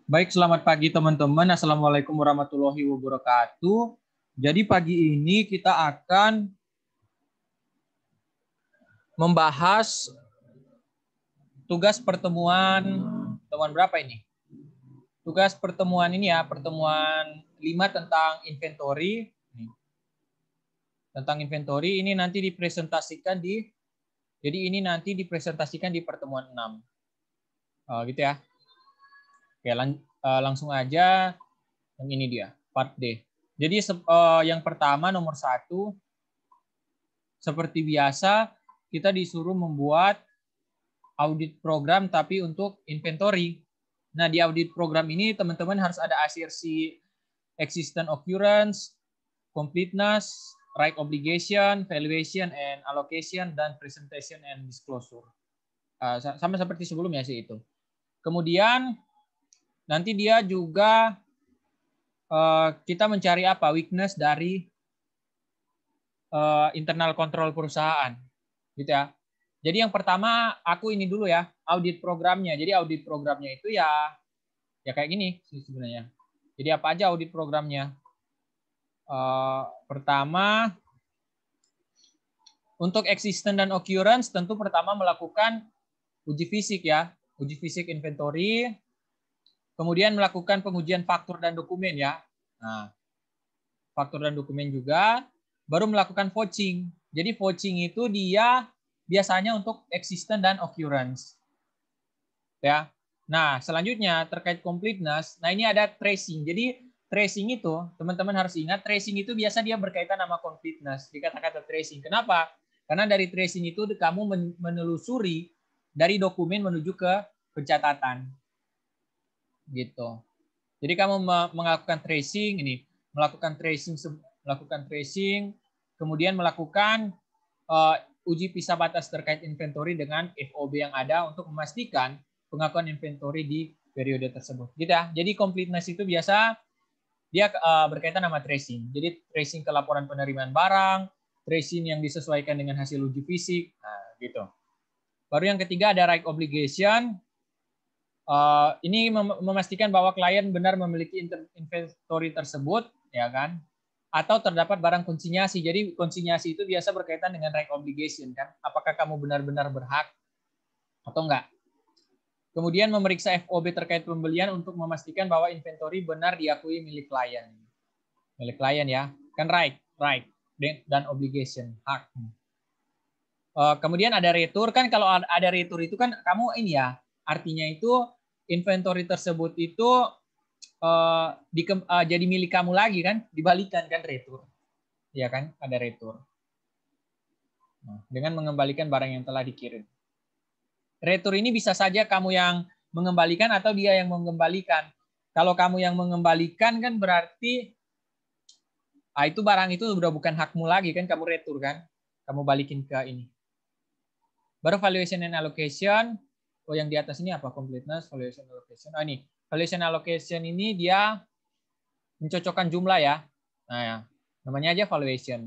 Baik, selamat pagi teman-teman. Assalamualaikum warahmatullahi wabarakatuh. Jadi pagi ini kita akan membahas tugas pertemuan berapa ini? Tugas pertemuan ini ya, pertemuan 5 tentang inventory. Tentang inventory ini nanti dipresentasikan di pertemuan 6. Gitu ya. Oke, langsung aja yang ini dia, part D. Jadi yang pertama nomor 1, seperti biasa kita disuruh membuat audit program tapi untuk inventory. Nah, di audit program ini teman-teman harus ada asersi existent occurrence, completeness, right obligation, valuation and allocation, dan presentation and disclosure. Sama seperti sebelumnya sih itu. Kemudian nanti dia juga kita mencari apa? Weakness dari internal control perusahaan. Gitu ya. Jadi yang pertama aku ini dulu ya, audit programnya. Jadi audit programnya itu ya kayak gini sih sebenarnya. Jadi apa aja audit programnya? Pertama, untuk existence dan occurrence tentu pertama melakukan uji fisik ya, uji fisik inventory. Kemudian melakukan pengujian faktur dan dokumen ya. Nah, faktur dan dokumen juga. Baru melakukan vouching. Jadi vouching itu dia biasanya untuk existence dan occurrence. Ya. Nah, selanjutnya terkait completeness. Nah, ini ada tracing. Jadi tracing itu teman-teman harus ingat, tracing itu biasa dia berkaitan sama completeness. Di kata-kata tracing. Kenapa? Karena dari tracing itu kamu menelusuri dari dokumen menuju ke pencatatan. Gitu. Jadi kamu melakukan tracing ini, melakukan tracing, kemudian melakukan uji pisah batas terkait inventory dengan FOB yang ada untuk memastikan pengakuan inventory di periode tersebut. Gitu ya. Jadi completeness itu biasa dia berkaitan sama tracing. Jadi tracing ke laporan penerimaan barang, tracing yang disesuaikan dengan hasil uji fisik, nah, gitu. Baru yang ketiga ada right obligation. Ini memastikan bahwa klien benar memiliki inventory tersebut, ya kan? Atau terdapat barang konsinyasi. Jadi konsinyasi itu biasa berkaitan dengan right obligation kan. Apakah kamu benar-benar berhak atau enggak? Kemudian memeriksa FOB terkait pembelian untuk memastikan bahwa inventory benar diakui milik klien. Milik klien ya. Kan right dan obligation, hak. Kemudian ada retur kan, kalau ada retur itu kan kamu ini ya, artinya itu inventory tersebut itu jadi milik kamu lagi kan, dibalikan kan retur. Ya kan, ada retur. Nah, dengan mengembalikan barang yang telah dikirim. Retur ini bisa saja kamu yang mengembalikan atau dia yang mengembalikan. Kalau kamu yang mengembalikan kan berarti itu barang itu udah bukan hakmu lagi kan, kamu retur kan. Kamu balikin ke ini. Baru valuation and allocation. Oh, yang di atas ini apa? Completeness, valuation, allocation. Oh, ini. Valuation allocation ini dia mencocokkan jumlah ya. Nah, ya. Namanya aja valuation.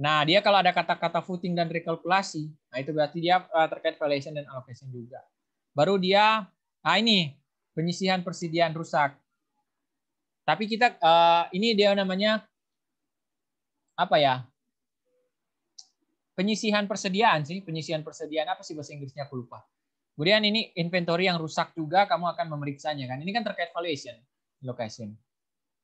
Nah, dia kalau ada kata-kata footing dan rekalkulasi, nah itu berarti dia terkait valuation dan allocation juga. Baru dia, ini penyisihan persediaan rusak. Tapi kita, ini dia namanya apa ya? Penyisihan persediaan sih, penyisihan persediaan apa sih bahasa Inggrisnya aku lupa. Kemudian ini inventory yang rusak juga kamu akan memeriksanya kan. Ini kan terkait valuation, location.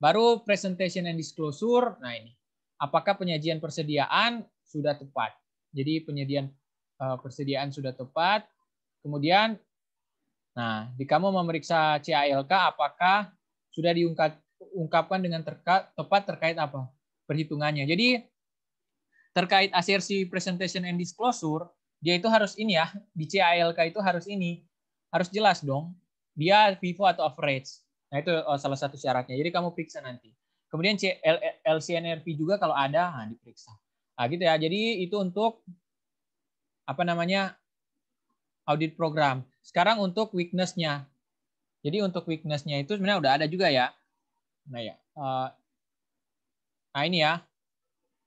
Baru presentation and disclosure. Nah ini, apakah penyajian persediaan sudah tepat? Jadi penyediaan persediaan sudah tepat. Kemudian, nah di kamu memeriksa CALK apakah sudah diungkapkan dengan tepat terkait apa? Perhitungannya. Jadi terkait asersi presentation and disclosure, dia itu harus ini ya, di CALK itu harus ini, harus jelas dong, dia FIFO atau average. Nah itu salah satu syaratnya, jadi kamu periksa nanti. Kemudian LCNRV juga kalau ada, nah diperiksa. Nah gitu ya, jadi itu untuk apa namanya audit program. Sekarang untuk weakness-nya. Jadi untuk weakness-nya itu sebenarnya udah ada juga ya. Nah ya, nah ini ya,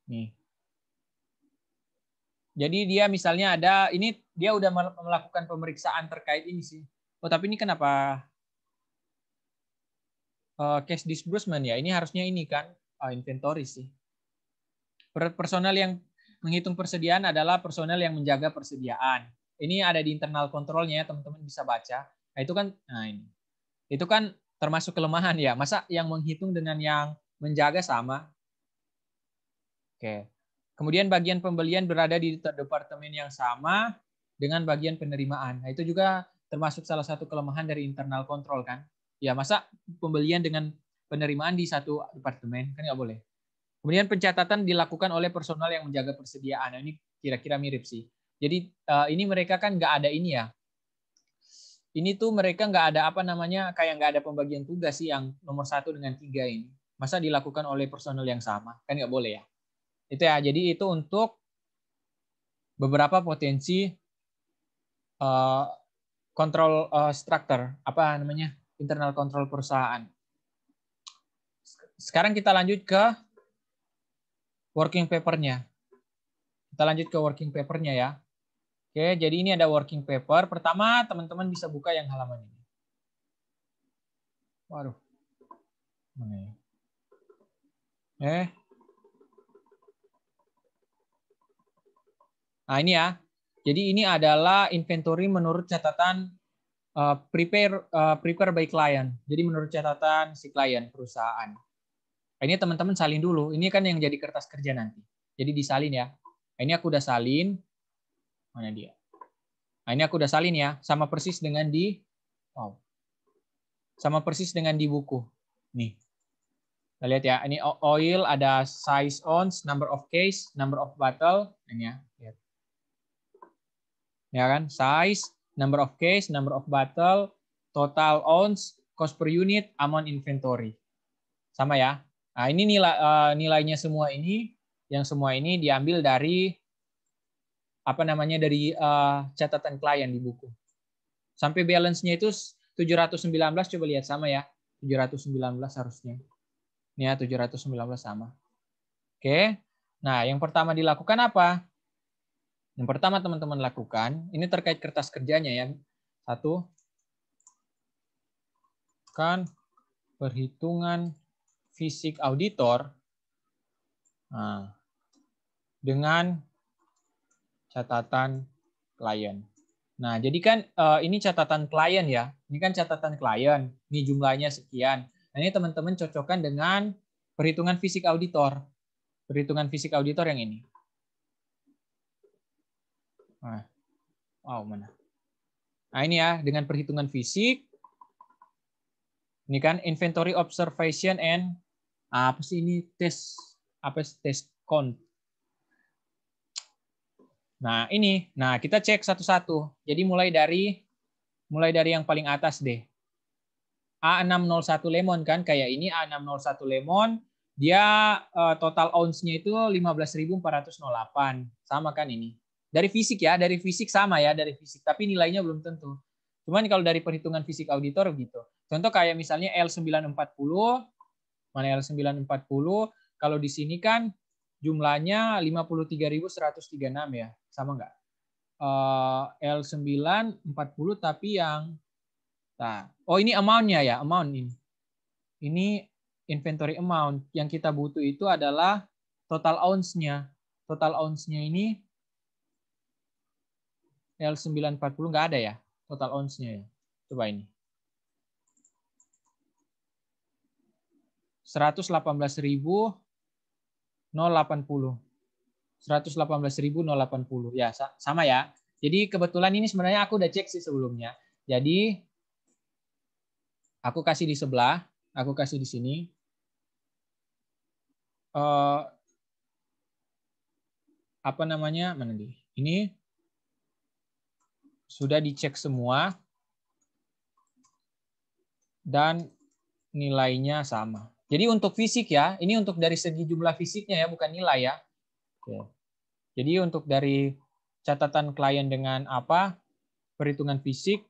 nih. Jadi dia misalnya ada, ini dia udah melakukan pemeriksaan terkait ini sih. Oh tapi ini kenapa? cash disbursement ya. Ini harusnya ini kan inventory sih. Personel yang menghitung persediaan adalah personel yang menjaga persediaan. Ini ada di internal kontrolnya, teman-teman bisa baca. Nah, itu kan, nah ini. Itu kan termasuk kelemahan ya. Masa yang menghitung dengan yang menjaga sama? Oke. Kemudian bagian pembelian berada di departemen yang sama dengan bagian penerimaan. Nah, itu juga termasuk salah satu kelemahan dari internal control kan. Ya, masa pembelian dengan penerimaan di satu departemen? Kan nggak boleh. Kemudian pencatatan dilakukan oleh personal yang menjaga persediaan. Nah, ini kira-kira mirip sih. Jadi ini mereka kan nggak ada ini ya. Ini tuh mereka nggak ada apa namanya, kayak nggak ada pembagian tugas sih yang nomor 1 dengan 3 ini. Masa dilakukan oleh personel yang sama? Kan nggak boleh ya. Itu ya, jadi itu untuk beberapa potensi kontrol structure, apa namanya, internal control perusahaan. Sekarang kita lanjut ke working paper-nya. Kita lanjut ke working paper-nya ya. Oke, jadi ini ada working paper. Pertama, teman-teman bisa buka yang halaman ini. Waduh. Mana ya? Nah, ini ya. Jadi ini adalah inventory menurut catatan prepare by client. Jadi menurut catatan si klien perusahaan. Nah, ini teman-teman salin dulu. Ini kan yang jadi kertas kerja nanti. Jadi disalin ya. Nah, ini aku udah salin. Mana dia? Nah, ini aku udah salin ya. Sama persis dengan di sama persis dengan di buku. Nih. Kita lihat ya. Ini oil ada size ounce, number of case, number of bottle. Ini ya. Lihat. Ya kan? Size, number of case, number of bottle, total ounce, cost per unit, amount inventory. Sama ya. Nah, ini nilainya semua ini, yang semua ini diambil dari apa namanya, dari catatan klien di buku. Sampai balance-nya itu 719, coba lihat sama ya. 719 harusnya. Ini ya, 719 sama. Oke. Nah, yang pertama dilakukan apa? Yang pertama teman-teman lakukan, ini terkait kertas kerjanya ya. 1. Kan perhitungan fisik auditor dengan catatan klien. Nah, jadi kan ini catatan klien ya. Ini kan catatan klien. Ini jumlahnya sekian. Nah, ini teman-teman cocokkan dengan perhitungan fisik auditor. Perhitungan fisik auditor yang ini. Nah, mana? Nah, ini ya, dengan perhitungan fisik. Ini kan inventory observation and apa sih ini tes count. Nah, ini. Nah, kita cek satu-satu. Jadi mulai dari yang paling atas deh. A601 lemon kan kayak ini A601 lemon, dia total ounce-nya itu 15.408. Sama kan ini. Dari fisik ya, dari fisik sama ya, dari fisik, tapi nilainya belum tentu. Cuman kalau dari perhitungan fisik auditor gitu. Contoh kayak misalnya L940, mana L940, kalau di sini kan jumlahnya 53.136 ya. Sama nggak? L940 tapi yang oh ini amount-nya ya, amount ini. Ini inventory amount. Yang kita butuh itu adalah total ounce-nya. Total ounce-nya ini L940 nggak ada ya, total ounce-nya ya. Coba ini. 118.080. 118.080 ya, sama ya. Jadi kebetulan ini sebenarnya aku udah cek sih sebelumnya. Jadi aku kasih di sebelah, aku kasih di sini. Apa namanya? Mana nih? Ini sudah dicek semua dan nilainya sama. Jadi untuk fisik ya, ini untuk dari segi jumlah fisiknya ya, bukan nilai ya. Oke. Jadi untuk dari catatan klien dengan apa, perhitungan fisik,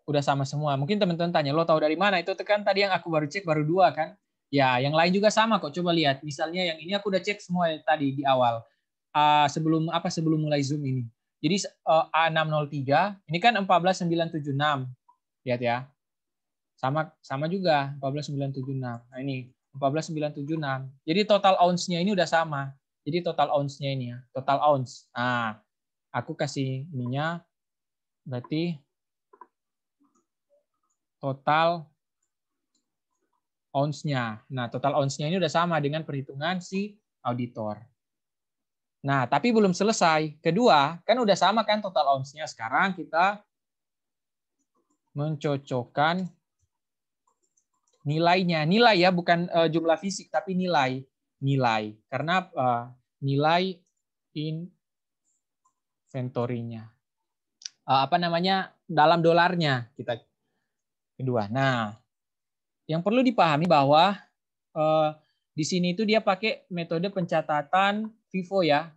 udah sama semua. Mungkin teman-teman tanya, lo tahu dari mana? Itu kan tadi yang aku baru cek, baru 2 kan. Ya, yang lain juga sama kok. Coba lihat. Misalnya yang ini aku udah cek semua tadi di awal. Sebelum mulai Zoom ini. Jadi A603, ini kan 14976. Lihat ya. Sama juga 14.976. Nah ini 14.976. Jadi total ounce-nya ini udah sama. Jadi total ounce-nya ini ya, total ounce. Nah, aku kasih ininya berarti total ounce-nya. Nah, total ounce-nya ini udah sama dengan perhitungan si auditor. Nah, tapi belum selesai. Kedua, kan udah sama kan total ounce-nya. Sekarang kita mencocokkan nilainya. Nilai ya, bukan jumlah fisik, tapi nilai. Nilai. Karena nilai inventory-nya. Apa namanya? Dalam dolarnya kita kedua. Nah, yang perlu dipahami bahwa di sini itu dia pakai metode pencatatan FIFO ya.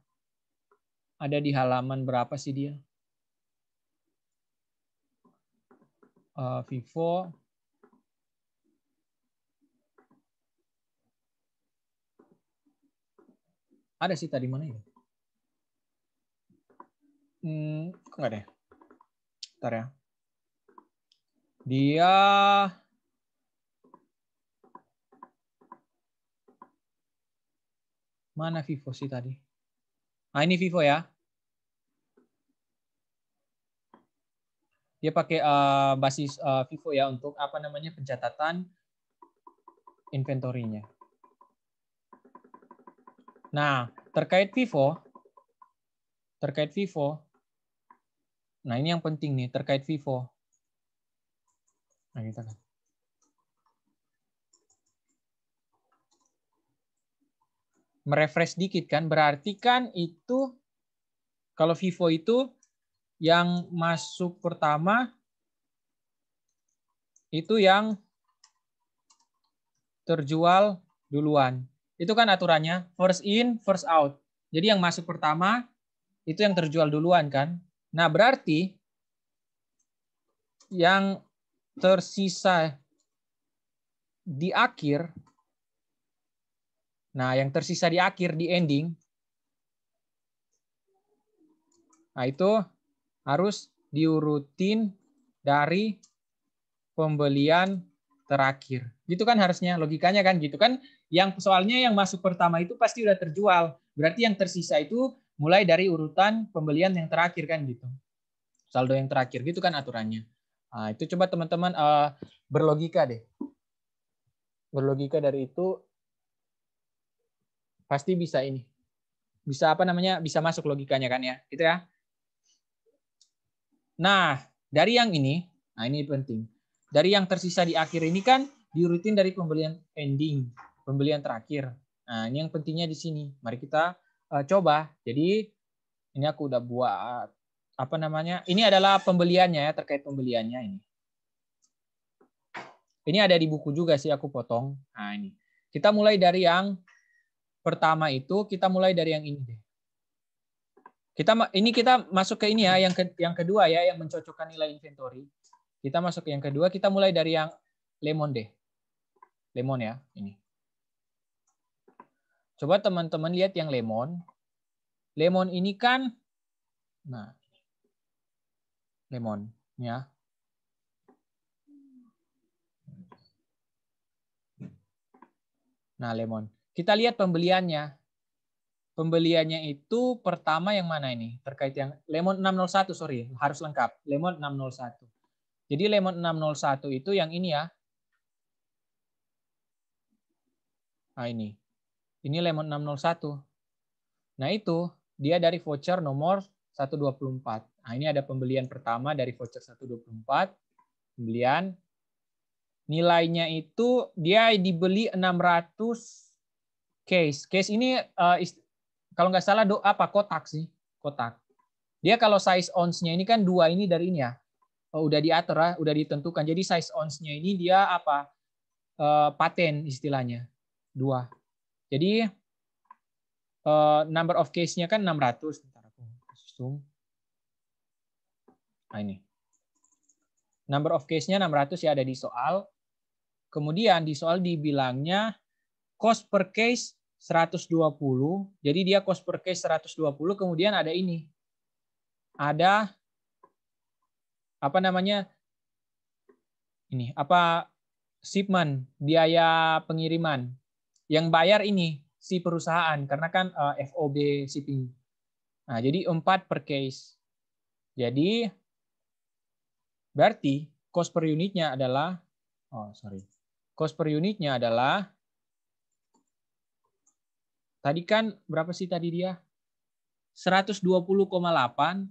Ada di halaman berapa sih dia? FIFO. Ada sih tadi mana ya? Kok nggak ada ya? Bentar ya. Dia mana FIFO sih tadi? Nah, ini FIFO ya. Dia pakai basis FIFO ya untuk apa namanya pencatatan inventory-nya. Nah, terkait FIFO, nah ini yang penting nih terkait FIFO. Nah, kita kan. Merefresh dikit kan, berarti kan itu kalau FIFO itu yang masuk pertama itu yang terjual duluan. Itu kan aturannya first in, first out. Jadi yang masuk pertama itu yang terjual duluan kan. Nah, berarti yang tersisa di akhir, nah yang tersisa di akhir, di ending, nah itu harus diurutin dari pembelian terakhir. Gitu kan harusnya, logikanya kan gitu kan. Yang soalnya yang masuk pertama itu pasti udah terjual. Berarti yang tersisa itu mulai dari urutan pembelian yang terakhir kan gitu. Saldo yang terakhir gitu kan aturannya. Nah, itu coba teman-teman berlogika deh. Berlogika dari itu pasti bisa ini. Bisa apa namanya? Bisa masuk logikanya kan ya. Gitu ya. Nah, dari yang ini, nah ini penting. Dari yang tersisa di akhir ini kan diurutin dari pembelian ending, pembelian terakhir. Nah, ini yang pentingnya di sini. Mari kita coba. Jadi ini aku udah buat apa namanya? Ini adalah pembeliannya ya, terkait pembeliannya ini. Ini ada di buku juga sih aku potong. Nah, ini. Kita mulai dari yang pertama itu, kita mulai dari yang ini deh. Kita masuk ke ini ya, yang kedua ya, yang mencocokkan nilai inventory. Kita masuk ke yang kedua, kita mulai dari yang lemon deh. Lemon ya, ini. Coba teman-teman lihat yang lemon. Lemon ini kan, nah, lemon ya. Nah, lemon. Kita lihat pembeliannya. Pembeliannya itu pertama yang mana ini? Terkait yang lemon 601, sorry, harus lengkap. Lemon 601. Jadi lemon 601 itu yang ini ya. Nah, ini. Ini lemon 601. Nah, itu dia dari voucher nomor 124. Nah, ini ada pembelian pertama dari voucher 124. Pembelian nilainya itu dia dibeli 600 case. Case ini kalau nggak salah apa kotak sih, kotak. Dia kalau size ounce-nya ini kan 2 ini dari ini ya. Udah diatur ya, udah ditentukan. Jadi size ounce-nya ini dia apa? Paten istilahnya. 2. Jadi number of case-nya kan 600. Bentar aku zoom. Nah, ini. Number of case-nya 600 ya ada di soal. Kemudian di soal dibilangnya cost per case 120. Jadi dia cost per case 120. Kemudian ada ini. Ada apa namanya? Ini apa shipment, biaya pengiriman. Yang bayar ini si perusahaan karena kan FOB shipping. Nah, jadi 4 per case. Jadi berarti cost per unitnya adalah cost per unitnya adalah tadi kan berapa sih tadi dia? 120,8,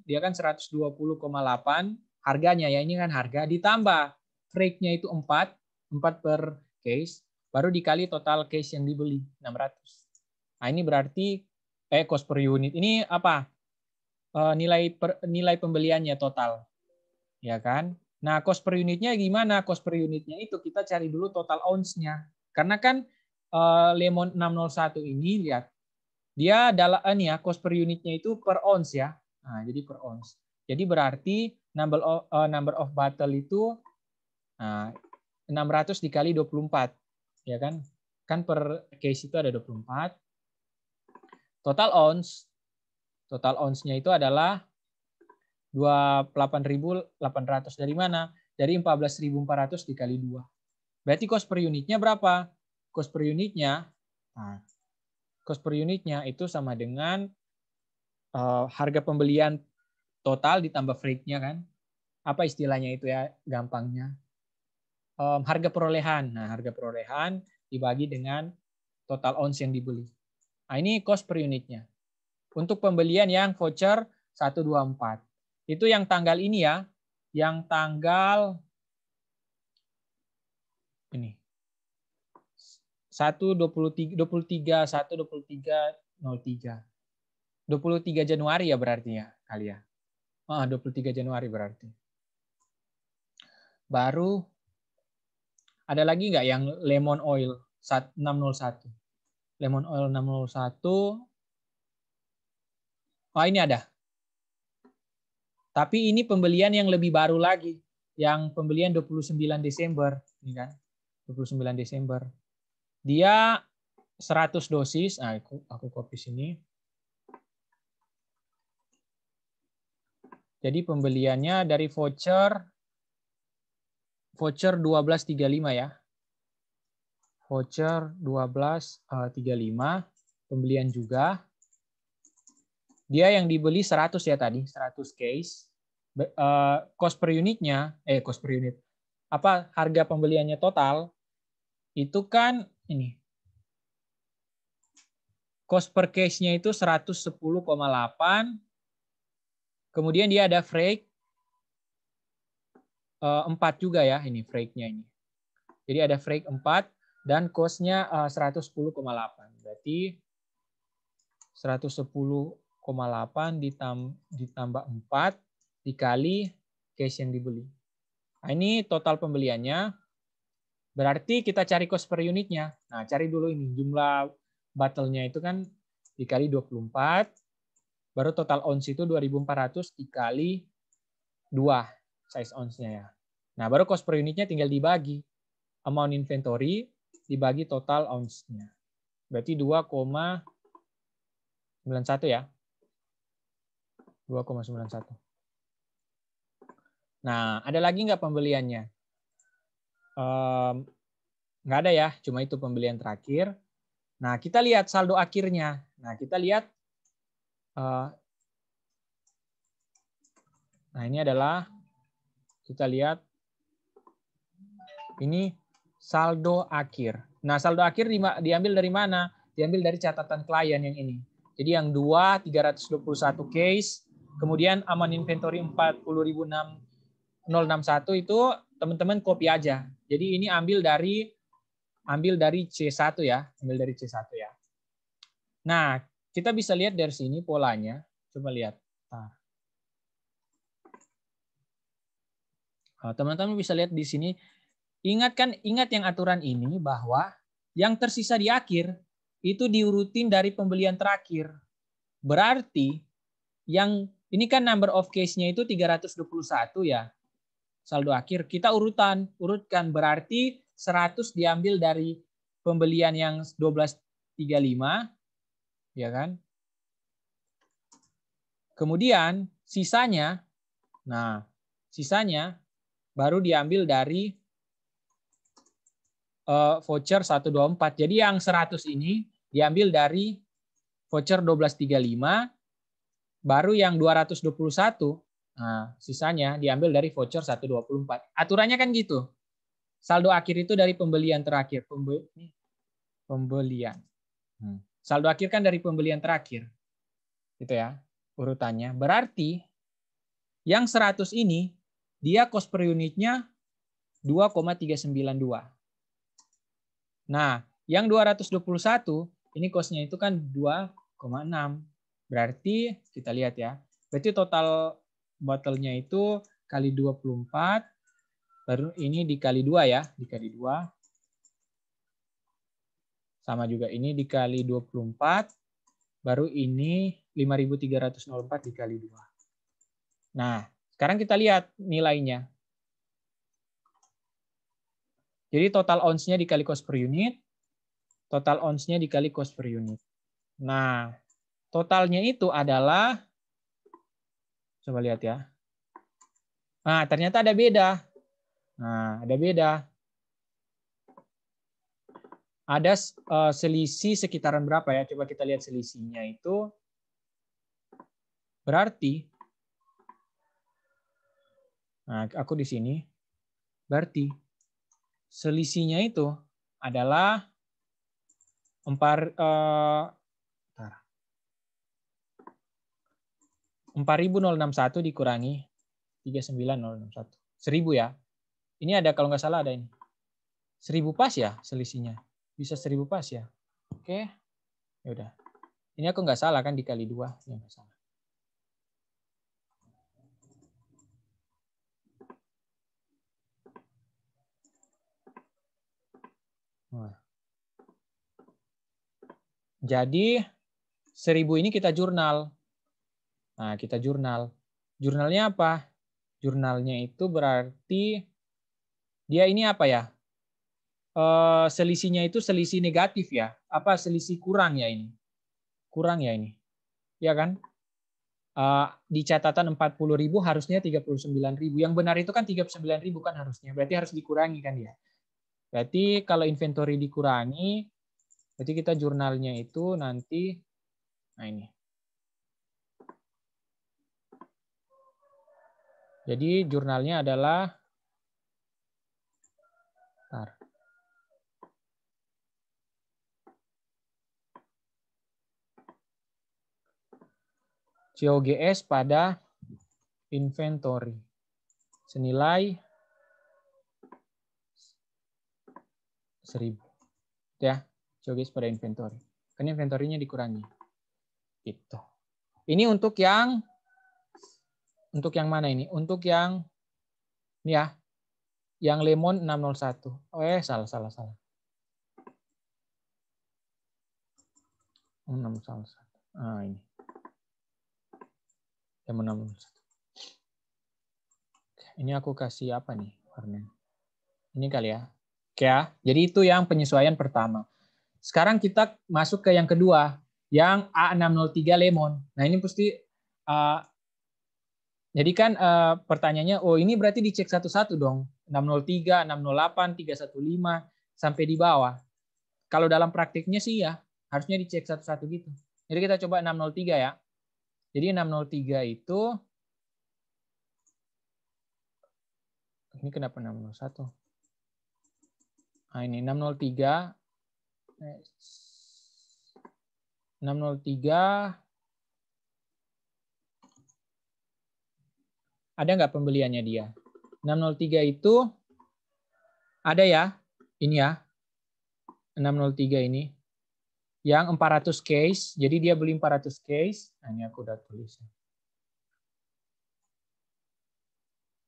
dia kan 120,8 harganya ya, ini kan harga ditambah freight-nya itu 4 per case, baru dikali total case yang dibeli 600. Nah, ini berarti cost per unit. Ini apa? Nilai pembeliannya total. Ya kan? Nah, cost per unitnya gimana? Cost per unitnya itu kita cari dulu total ounce-nya. Karena kan Lemon 601 ini lihat dia cost per unitnya itu per ounce ya. Nah, jadi per ounce. Jadi berarti number of bottle itu 600 dikali 24. Ya kan? Kan per case itu ada 24. Total ounce-nya itu adalah 28.800 dari mana? Dari 14.400 dikali 2. Berarti cost per unitnya berapa? Cost per unitnya itu sama dengan harga pembelian total ditambah freight-nya kan. Apa istilahnya itu ya gampangnya? Harga perolehan. Nah, harga perolehan dibagi dengan total ounce yang dibeli. Nah, ini cost per unitnya. Untuk pembelian yang voucher 124. Itu yang tanggal ini ya. Yang tanggal ini. 23 Januari ya berarti ya kali ya. 23 Januari berarti. Baru ada lagi nggak yang lemon oil 601? Lemon oil 601. Oh, ini ada. Tapi ini pembelian yang lebih baru lagi. Yang pembelian 29 Desember. Ini kan. 29 Desember. Dia 100 dosis. Nah, aku copy sini. Jadi pembeliannya dari voucher 1235 ya. Voucher 1235 pembelian juga. Dia yang dibeli 100 ya tadi, 100 case. Cost per unitnya, cost per unit. Harga pembeliannya total itu kan ini. Cost per case-nya itu 110,8. Kemudian dia ada freight 4 juga ya, ini freight-nya ini. Jadi ada freight 4 dan cost-nya 110,8. Berarti 110,8 ditambah 4 dikali case yang dibeli. Nah, ini total pembeliannya. Berarti kita cari cost per unitnya. Nah, cari dulu ini jumlah bottle-nya itu kan dikali 24. Baru total ounce itu 2.400 dikali 2 size ounce-nya ya. Nah, baru cost per unitnya tinggal dibagi. Amount inventory dibagi total ounce-nya. Berarti 2,91 ya. 2,91. Nah, ada lagi nggak pembeliannya? Nggak ada ya, cuma itu pembelian terakhir. Nah, kita lihat saldo akhirnya. Nah, kita lihat. Nah, ini adalah, kita lihat. Ini saldo akhir. Nah, saldo akhir diambil dari mana? Diambil dari catatan klien yang ini. Jadi yang 321 case, kemudian aman inventory 40.061 itu teman-teman copy aja. Jadi ini ambil dari C1 ya, ambil dari C1 ya. Nah, kita bisa lihat dari sini polanya. Coba lihat. Teman-teman bisa lihat di sini. Ingat yang aturan ini bahwa yang tersisa di akhir itu diurutin dari pembelian terakhir. Berarti yang ini kan number of case-nya itu 321 ya. Saldo akhir kita urutkan berarti 100 diambil dari pembelian yang 1235 ya kan. Kemudian sisanya baru diambil dari voucher 124. Jadi yang 100 ini diambil dari voucher 1235, baru yang 221, nah, sisanya diambil dari voucher 124. Aturannya kan gitu. Saldo akhir itu dari pembelian terakhir. Pembelian. Saldo akhir kan dari pembelian terakhir. Gitu ya, urutannya. Berarti yang 100 ini, dia cost per unitnya 2,392. Nah, yang 221, ini costnya itu kan 2,6. Berarti, kita lihat ya, berarti total bottle-nya itu kali 24, baru ini dikali 2 ya, dikali 2. Sama juga ini dikali 24, baru ini 5.304 dikali 2. Nah, sekarang kita lihat nilainya. Jadi total ounce-nya dikali cost per unit, total ounce-nya dikali cost per unit. Nah, totalnya itu adalah, coba lihat ya. Nah, ternyata ada beda. Nah, ada beda. Ada selisih sekitaran berapa ya? Coba kita lihat selisihnya itu. Berarti, nah aku di sini, berarti selisihnya itu adalah 4.061 dikurangi 39061. 1000 ya. Ini ada kalau nggak salah ada ini. 1000 pas ya selisihnya. Bisa 1000 pas ya. Oke. Ya udah. Ini aku nggak salah kan dikali 2. Ya nggak salah. Nah. Jadi 1000 ini kita jurnal. Nah, kita jurnal. Jurnalnya apa? Jurnalnya itu berarti dia ini apa ya? Selisihnya itu selisih negatif ya? Apa selisih kurang ya ini? Kurang ya ini. Ya kan? Di catatan 40.000 harusnya 39.000. Yang benar itu kan 39.000 kan harusnya. Berarti harus dikurangi kan ya. Berarti kalau inventory dikurangi, berarti kita jurnalnya itu nanti, nah ini. Jadi jurnalnya adalah, COGS pada inventory senilai 1000 ya, COGS pada inventory. Kan inventory-nya dikurangi. Gitu. Ini untuk yang mana ini? Untuk yang ini ya. Yang lemon 601. Oh salah. 601. Ah ini. Lemon 601. Ini aku kasih apa nih warnanya? Ini kali ya. Oke ya. Jadi itu yang penyesuaian pertama. Sekarang kita masuk ke yang kedua, yang A603 lemon. Nah, ini pasti jadi kan pertanyaannya, oh ini berarti dicek satu-satu dong. 603, 608, 315 sampai di bawah. Kalau dalam praktiknya sih ya, harusnya dicek satu-satu gitu. Jadi kita coba 603 ya. Jadi 603 itu, ini kenapa 601? Nah ini 603 ada nggak pembeliannya dia? 603 itu ada ya, ini ya, 603 ini. Yang 400 case, jadi dia beli 400 case. Nah ini aku udah tulis.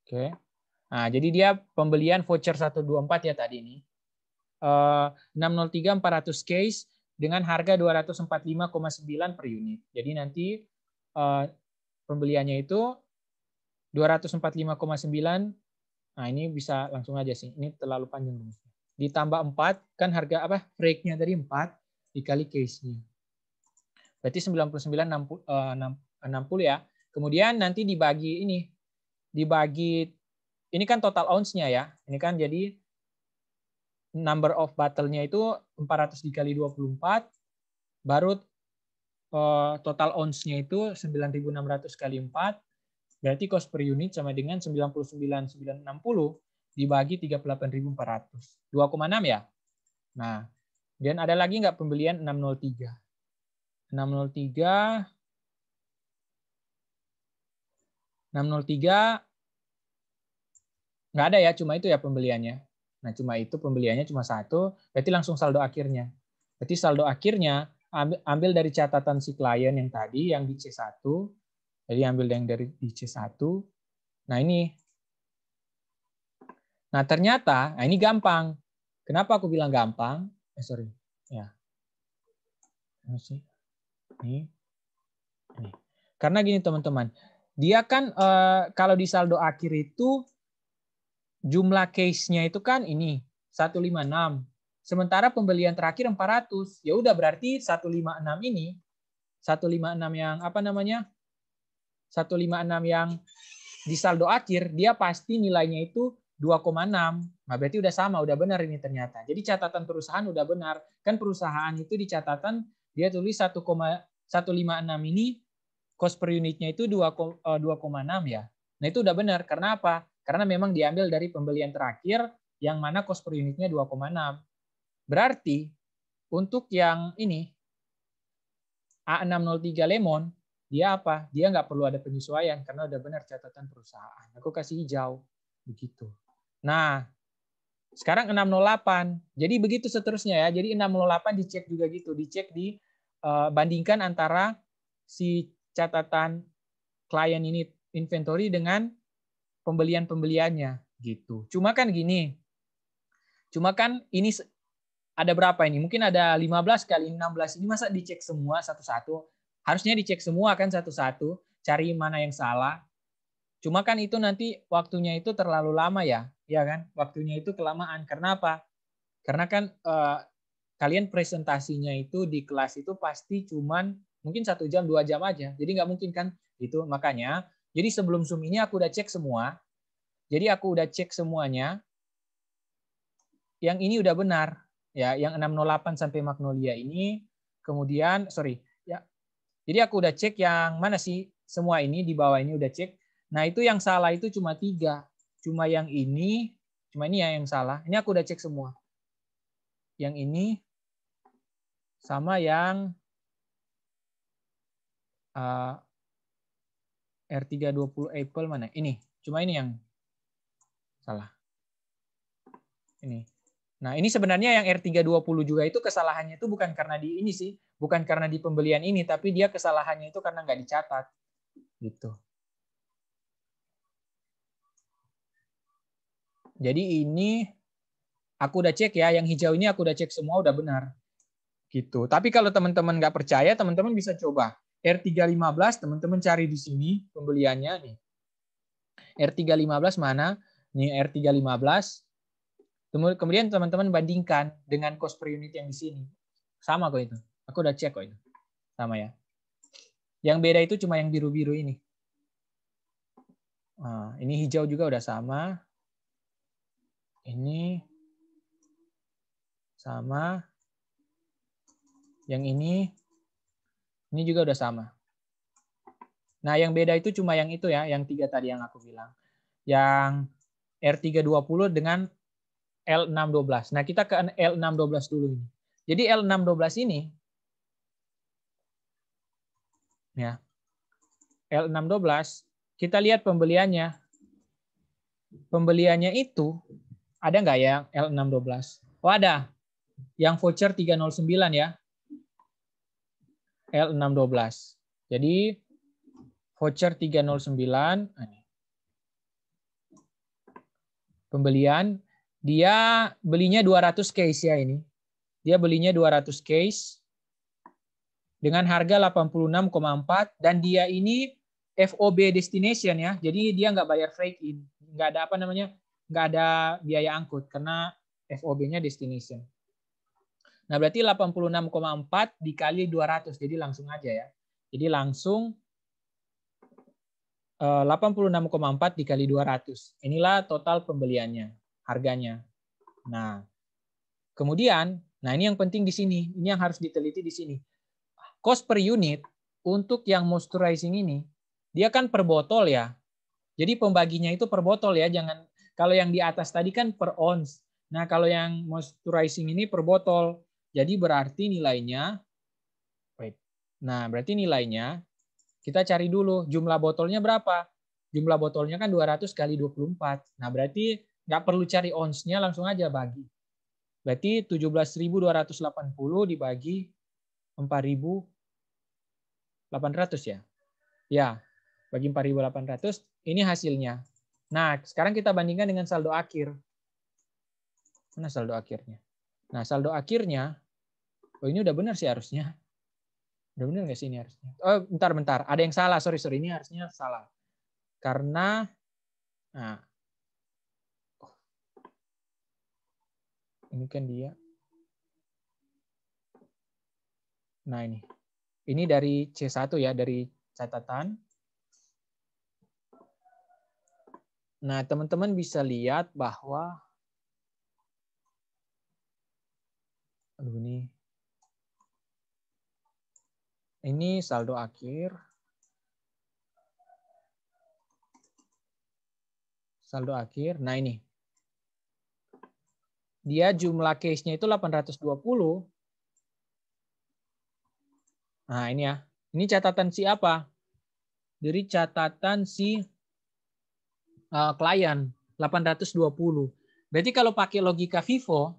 Oke. Nah jadi dia pembelian voucher 124 ya tadi ini. 603 400 case dengan harga 245,9 per unit. Jadi nanti pembeliannya itu 245,9. Nah, ini bisa langsung aja sih. Ini terlalu panjang. Ditambah 4 kan harga apa? Break-nya tadi 4 dikali case-nya. Berarti 99 60 ya. Kemudian nanti dibagi ini. Dibagi ini kan total ounce-nya ya. Ini kan jadi number of battle-nya itu 400 dikali 24, baru total ounce-nya itu 9.600 kali 4, berarti cost per unit sama dengan 99.960 dibagi 38.400. 2,6 ya? Nah, dan ada lagi nggak pembelian 603? 603 nggak ada ya, cuma itu ya pembeliannya. Nah, cuma itu pembeliannya cuma satu, berarti langsung saldo akhirnya. Berarti saldo akhirnya ambil dari catatan si klien yang tadi, yang di C1. Jadi ambil yang dari di C1. Nah, ini. Nah, ternyata, nah ini gampang. Kenapa aku bilang gampang? Sorry. Ya. Ini. Karena gini teman-teman. Dia kan kalau di saldo akhir itu jumlah case-nya itu kan ini 156. Sementara pembelian terakhir 400. Ya udah berarti 156 ini 156 yang apa namanya? 156 yang di saldo akhir dia pasti nilainya itu 2,6. Nah, berarti udah sama, udah benar ini ternyata. Jadi catatan perusahaan udah benar. Kan perusahaan itu di catatan dia tulis 1,156 ini cost per unitnya itu 2,6 ya. Nah, itu udah benar. Karena apa? Karena memang diambil dari pembelian terakhir yang mana cost per unitnya 2,6. Berarti untuk yang ini A603 Lemon, dia apa? Dia nggak perlu ada penyesuaian karena udah benar catatan perusahaan. Aku kasih hijau. Begitu. Nah, sekarang 608. Jadi begitu seterusnya ya. Jadi 608 dicek juga gitu. Dicek bandingkan antara si catatan klien ini inventory dengan pembelian-pembeliannya gitu. Cuma kan gini. Cuma kan ini ada berapa ini? Mungkin ada 15 kali 16 ini masa dicek semua satu-satu? Harusnya dicek semua kan satu-satu, cari mana yang salah. Cuma kan itu nanti waktunya itu terlalu lama ya, ya kan? Waktunya itu kelamaan. Karena apa? Karena kan kalian presentasinya itu di kelas itu pasti cuman mungkin 1 jam 2 jam aja. Jadi nggak mungkin kan itu. Makanya jadi sebelum Zoom ini aku udah cek semua. Jadi aku udah cek semuanya. Yang ini udah benar. Ya, yang 608 sampai Magnolia ini, kemudian ya. Jadi aku udah cek yang mana sih semua ini di bawah ini udah cek. Nah, itu yang salah itu cuma 3. Cuma ini ya yang salah. Ini aku udah cek semua. Yang ini sama yang R320 Apple mana? Ini. Cuma ini yang salah. Ini. Nah, ini sebenarnya yang R320 juga itu kesalahannya itu bukan karena di ini sih, bukan karena di pembelian ini, tapi dia kesalahannya itu karena nggak dicatat. Gitu. Jadi ini aku udah cek ya, yang hijau ini aku udah cek semua udah benar. Gitu. Tapi kalau teman-teman nggak percaya, teman-teman bisa coba. R315 teman-teman cari di sini pembeliannya nih. R315 mana? Nih R315. Kemudian teman-teman bandingkan dengan cost per unit yang di sini. Sama kok itu. Aku udah cek kok itu. Sama ya. Yang beda itu cuma yang biru-biru ini. Nah, ini hijau juga udah sama. Ini sama. Yang ini juga udah sama. Nah, yang beda itu cuma yang itu ya, yang 3 tadi yang aku bilang. Yang R320 dengan L612. Nah, kita ke L612 dulu ini. Jadi L612 ini ya. L612 kita lihat pembeliannya. Pembeliannya itu ada nggak ya L612? Oh, ada. Yang voucher 309 ya. L612. Jadi voucher 309 pembelian dia belinya 200 case ya ini. Dia belinya 200 case dengan harga 86,4 dan dia ini FOB destination ya. Jadi dia nggak bayar freight in, nggak ada apa namanya, nggak ada biaya angkut karena FOB-nya destination. Nah, berarti 86,4 dikali 200, jadi langsung aja ya. Jadi langsung 86,4 dikali 200. Inilah total pembeliannya, harganya. Nah, Kemudian, nah ini yang penting di sini, ini yang harus diteliti di sini. Cost per unit untuk yang moisturizing ini, dia kan per botol ya. Jadi pembaginya itu per botol ya, jangan kalau yang di atas tadi kan per ons. Nah, kalau yang moisturizing ini per botol. Jadi berarti nilainya, nah berarti nilainya kita cari dulu jumlah botolnya berapa. Jumlah botolnya kan 200 kali 24. Nah, berarti nggak perlu cari onsnya, langsung aja bagi. Berarti 17.280 dibagi 4.800 ya. Ya, bagi 4.800 ini hasilnya. Nah, sekarang kita bandingkan dengan saldo akhir. Mana saldo akhirnya? Nah, saldo akhirnya, oh ini udah benar sih harusnya. Udah benar nggak sih ini harusnya? Oh, bentar. Ada yang salah, sorry. Ini harusnya salah. Karena, nah, ini kan dia. Nah ini dari C1 ya, dari catatan. Nah, teman-teman bisa lihat bahwa ini saldo akhir. Saldo akhir. Nah, ini. Dia jumlah case-nya itu 820. Nah, ini ya. Ini catatan si apa? Dari catatan si klien 820. Berarti kalau pakai logika FIFO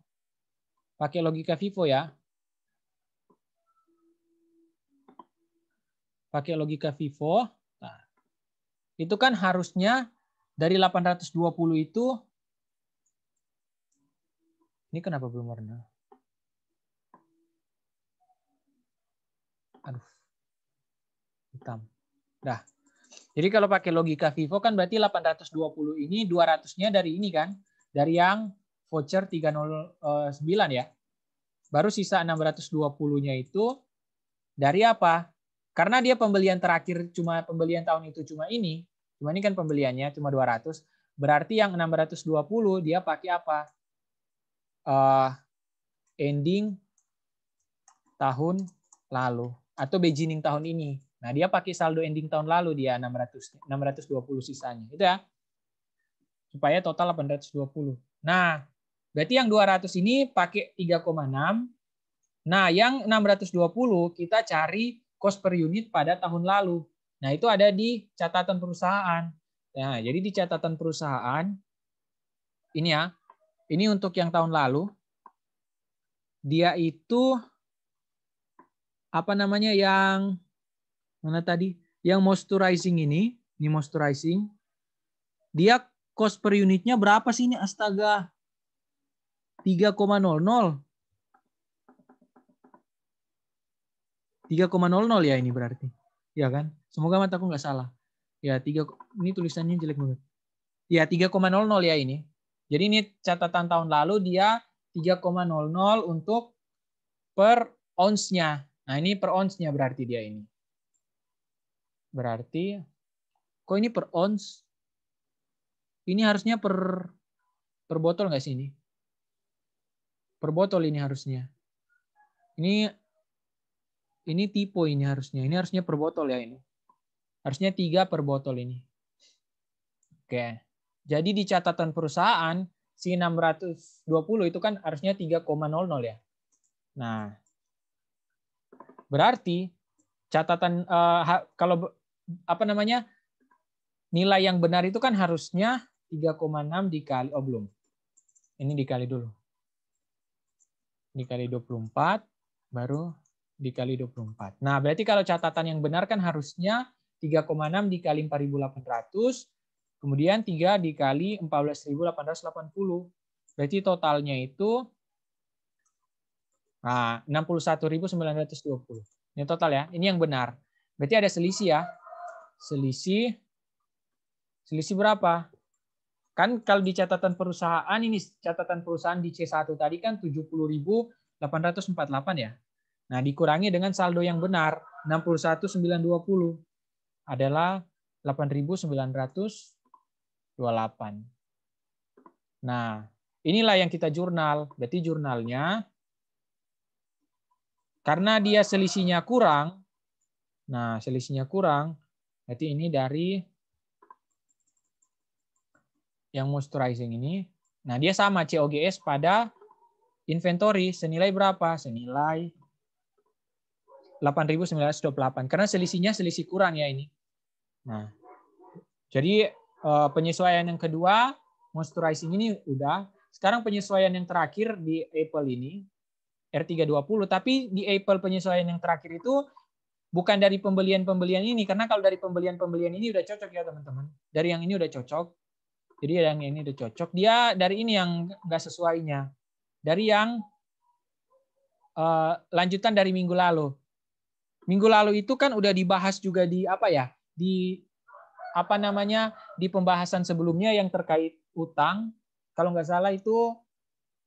ya. Pakai logika FIFO, nah, itu kan harusnya dari 820 itu, ini kenapa belum warna? Aduh, hitam. Dah. Jadi kalau pakai logika FIFO kan berarti 820 ini 200-nya dari ini kan, dari yang voucher 309 ya. Baru sisa 620-nya itu dari apa? Karena dia pembelian terakhir cuma pembelian tahun itu cuma ini kan pembeliannya cuma 200, berarti yang 620 dia pakai apa? Ending tahun lalu atau beginning tahun ini. Nah, dia pakai saldo ending tahun lalu dia 620 sisanya. Itu ya. Supaya total 820. Nah, berarti yang 200 ini pakai 3,6. Nah, yang 620 kita cari cost per unit pada tahun lalu. Nah, itu ada di catatan perusahaan. Nah, jadi di catatan perusahaan ini ya. Ini untuk yang tahun lalu. Dia itu apa namanya yang mana tadi? Yang moisturizing ini moisturizing. Dia cost per unitnya berapa sih ini? Astaga. 3,00. 3,00 ya ini berarti. Ya kan? Semoga mataku nggak salah. Ya, ini tulisannya jelek banget. Ya, 3,00 ya ini. Jadi ini catatan tahun lalu dia 3,00 untuk per ounce-nya. Nah, ini per ounce-nya berarti dia ini. Berarti kok ini per ounce? Ini harusnya per botol nggak sih ini? Per botol ini harusnya. Ini tipe ini harusnya. Ini harusnya per botol ya ini. Harusnya 3 per botol ini. Oke. Jadi di catatan perusahaan si 620 itu kan harusnya 3,00 ya. Nah, berarti catatan kalau apa namanya? Nilai yang benar itu kan harusnya 3,6 dikali belum. Ini dikali dulu. Dikali 24 baru dikali 24. Nah, berarti kalau catatan yang benar kan harusnya 3,6 dikali 4.800, kemudian 3 dikali 14.880. Berarti totalnya itu 61.920. Ini total ya. Ini yang benar. Berarti ada selisih ya. Selisih berapa? Kan kalau di catatan perusahaan, ini catatan perusahaan di C1 tadi kan 70.848 ya. Nah, dikurangi dengan saldo yang benar, 61.920 adalah 8.928. Nah, Inilah yang kita jurnal. Berarti jurnalnya, karena dia selisihnya kurang, nah selisihnya kurang, berarti ini dari yang moisturizing ini. Nah dia sama COGS pada inventory senilai berapa? Senilai 8.928. Karena selisihnya selisih kurang ya ini. Nah, jadi penyesuaian yang kedua, moisturizing ini udah. Sekarang penyesuaian yang terakhir di Apple ini, R320, tapi di Apple penyesuaian yang terakhir itu bukan dari pembelian-pembelian ini, karena kalau dari pembelian-pembelian ini udah cocok ya teman-teman. Dari yang ini udah cocok. Jadi yang ini udah cocok. Dia dari ini yang nggak sesuainya. Dari yang lanjutan dari minggu lalu. Minggu lalu itu kan udah dibahas juga di apa ya? Di apa namanya? Di pembahasan sebelumnya yang terkait utang. Kalau nggak salah itu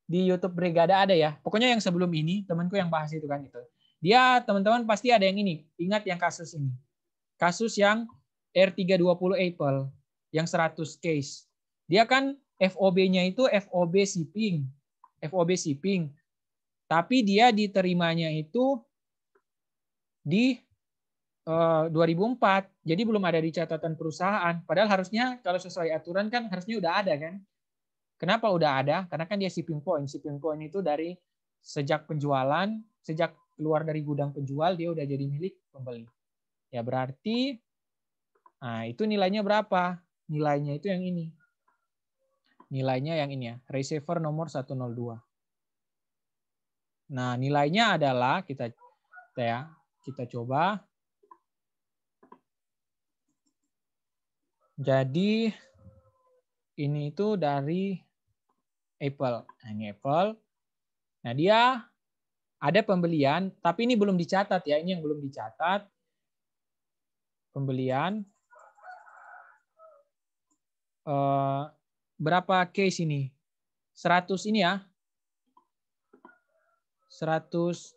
di YouTube Brigada ada ya. Pokoknya yang sebelum ini temanku yang bahas itu kan itu. Dia teman-teman pasti ada yang ini. Ingat yang kasus ini. Kasus yang R320 Apple yang 100 case. Dia kan FOB-nya itu FOB shipping. FOB shipping. Tapi dia diterimanya itu di 2004. Jadi belum ada di catatan perusahaan. Padahal harusnya kalau sesuai aturan kan harusnya udah ada kan. Kenapa udah ada? Karena kan dia shipping point. Shipping point itu dari sejak penjualan, sejak keluar dari gudang penjual, dia udah jadi milik pembeli. Ya berarti, nah itu nilainya berapa? Nilainya itu yang ini. Nilainya yang ini ya, receiver nomor 102. Nah nilainya adalah, kita coba. Jadi ini itu dari Apple. Nah, ini Apple. Nah, dia ada pembelian, tapi ini belum dicatat ya. Ini yang belum dicatat. Pembelian. Berapa case ini? 100 ini ya. 100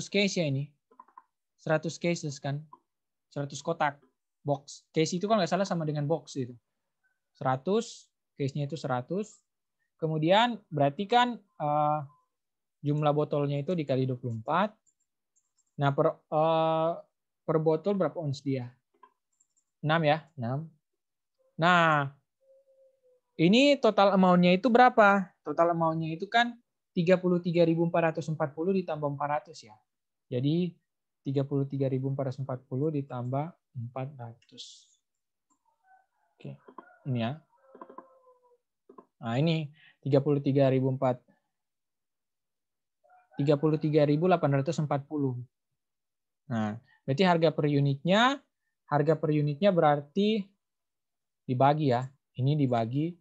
case ya ini. 100 cases kan. 100 kotak. Box. Case itu kan nggak salah sama dengan box itu. 100. Case-nya itu 100. Kemudian berarti kan jumlah botolnya itu dikali 24. Nah, per botol berapa ons dia? 6 ya, 6. Nah, ini total amount-nya itu berapa? Total amount-nya itu kan 33.440 ditambah 400 ya. Jadi 33.440 ditambah 400. Oke, ini ya. Nah, ini 33.840. Nah, berarti harga per unitnya berarti dibagi ya. Ini dibagi.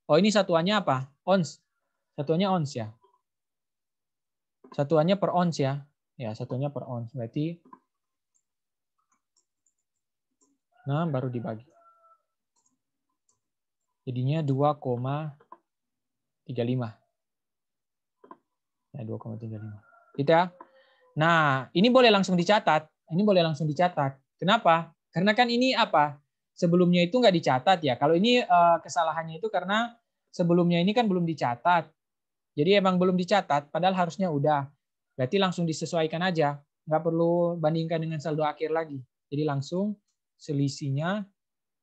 Oh, ini satuannya apa? Ons. Satuannya ons ya. Satuannya per ons ya. Ya, satuannya per ons. Berarti nah baru dibagi. Jadinya 2,35. Ya, 2,35. Gitu ya. Nah, ini boleh langsung dicatat. Ini boleh langsung dicatat. Kenapa? Karena kan ini apa? Sebelumnya itu nggak dicatat ya. Kalau ini kesalahannya itu karena sebelumnya ini kan belum dicatat. Jadi emang belum dicatat, padahal harusnya udah. Berarti langsung disesuaikan aja. Nggak perlu bandingkan dengan saldo akhir lagi. Jadi langsung selisihnya,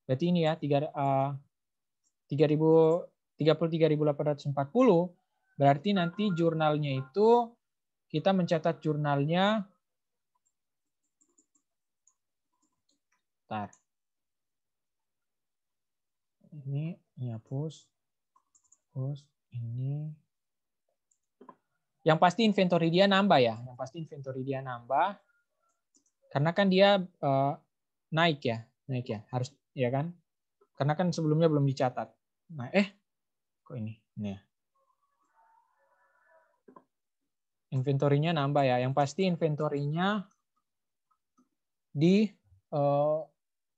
berarti ini ya, 33.840. Berarti nanti jurnalnya itu, kita mencatat jurnalnya, bentar. Ini hapus, ini. Yang pasti inventory dia nambah ya. Yang pasti inventory dia nambah. Karena kan dia naik ya. Harus ya kan? Karena kan sebelumnya belum dicatat. Nah, kok ini? Ini ya. Inventory-nya nambah ya. Yang pasti inventory-nya di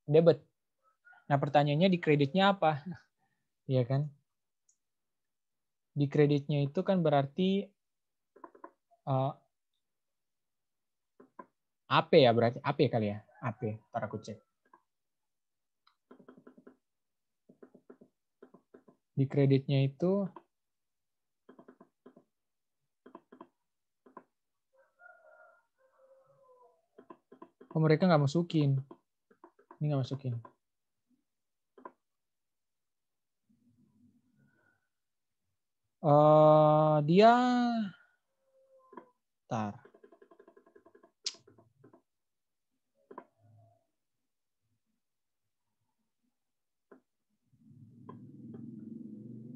debit. Nah, pertanyaannya di kreditnya apa? Iya kan? Di kreditnya itu kan berarti AP ya, berarti AP kali ya. AP, ntar aku cek. Di kreditnya itu Kok mereka nggak masukin? Ini nggak masukin. Dia tar.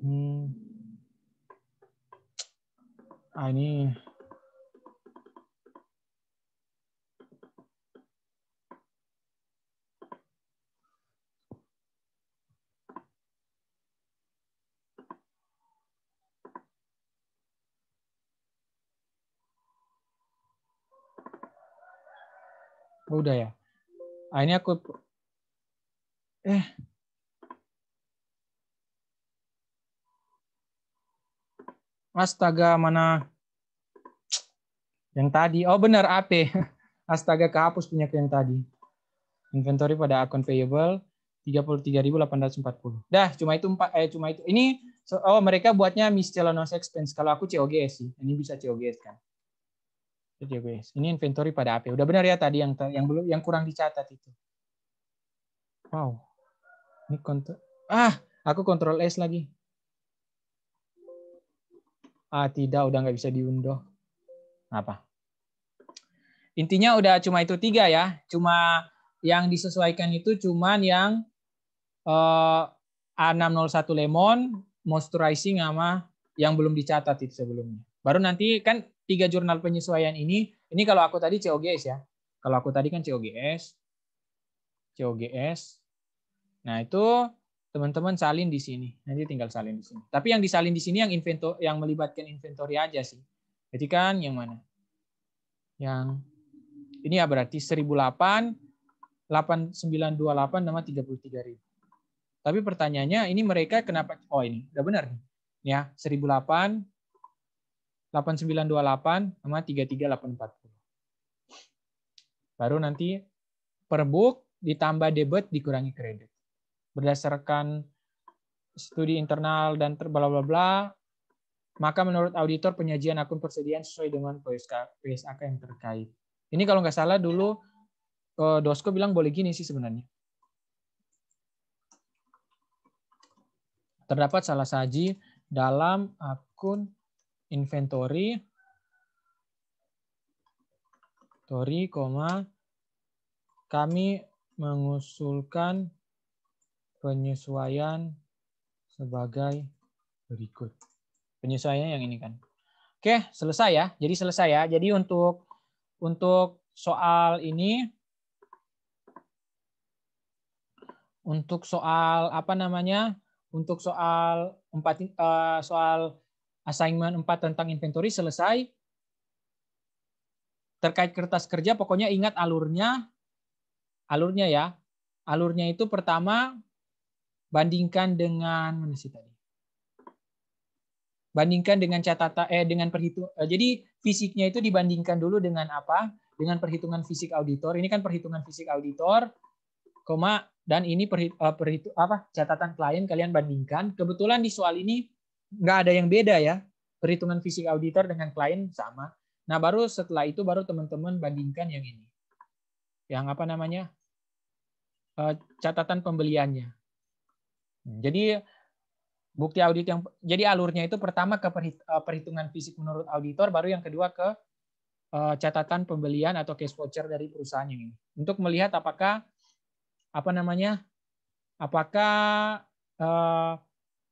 Ini udah ya. Ini aku astaga, mana yang tadi? Oh benar, AP. Astaga, kehapus punya yang tadi. Inventory pada akun payable 33.840. Dah, cuma itu cuma itu. Ini mereka buatnya miscellaneous expense. Kalau aku COGS sih. Ini bisa COGS kan. COGS. Ini inventory pada AP. Udah benar ya tadi yang kurang dicatat itu. Wow. Ini aku kontrol S lagi. Tidak, udah nggak bisa diunduh. Apa? Intinya udah cuma itu 3 ya. Cuma yang disesuaikan itu cuman yang A601 lemon, moisturizing sama yang belum dicatat itu sebelumnya. Baru nanti kan 3 jurnal penyesuaian ini kalau aku tadi COGS ya. Kalau aku tadi kan COGS. Nah, itu teman-teman salin di sini. Nanti tinggal salin di sini. Tapi yang disalin di sini yang melibatkan inventory aja sih. Jadi kan yang mana? Yang ini ya berarti 1008 8928 nama 33.000. Tapi pertanyaannya ini mereka kenapa ini udah benar nih. Ya, 1008 8928 sama 33840. Baru nanti per book ditambah debit dikurangi kredit. Berdasarkan studi internal dan bla bla bla, maka menurut auditor penyajian akun persediaan sesuai dengan PSAK yang terkait. Ini kalau nggak salah dulu Dosko bilang boleh gini sih sebenarnya. Terdapat salah saji dalam akun inventory, kami mengusulkan penyesuaian sebagai berikut. Penyesuaiannya yang ini kan. Oke, selesai ya. Jadi selesai ya. Jadi untuk soal ini, untuk soal apa namanya? Untuk soal soal assignment 4 tentang inventory selesai. Terkait kertas kerja, pokoknya ingat alurnya ya. Alurnya itu pertama bandingkan dengan mana sih tadi? Bandingkan dengan catatan dengan perhitungan. Jadi fisiknya itu dibandingkan dulu dengan apa? Dengan perhitungan fisik auditor. Ini kan perhitungan fisik auditor, dan ini catatan klien kalian bandingkan. Kebetulan di soal ini nggak ada yang beda ya. Perhitungan fisik auditor dengan klien sama. Nah, baru setelah itu baru teman-teman bandingkan yang ini. Yang apa namanya? Catatan pembeliannya. Jadi bukti audit jadi alurnya itu pertama ke perhitungan fisik menurut auditor, baru yang kedua ke catatan pembelian atau cash voucher dari perusahaan yang ini. Untuk melihat apakah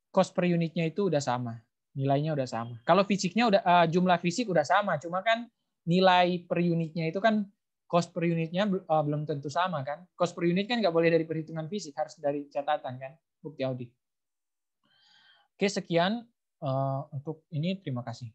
cost per unitnya itu udah sama, nilainya udah sama. Kalau fisiknya jumlah fisik udah sama, cuma kan nilai per unitnya itu kan cost per unitnya belum tentu sama kan. Cost per unit kan nggak boleh dari perhitungan fisik, harus dari catatan kan, bukti audit. Oke, sekian untuk ini. Terima kasih.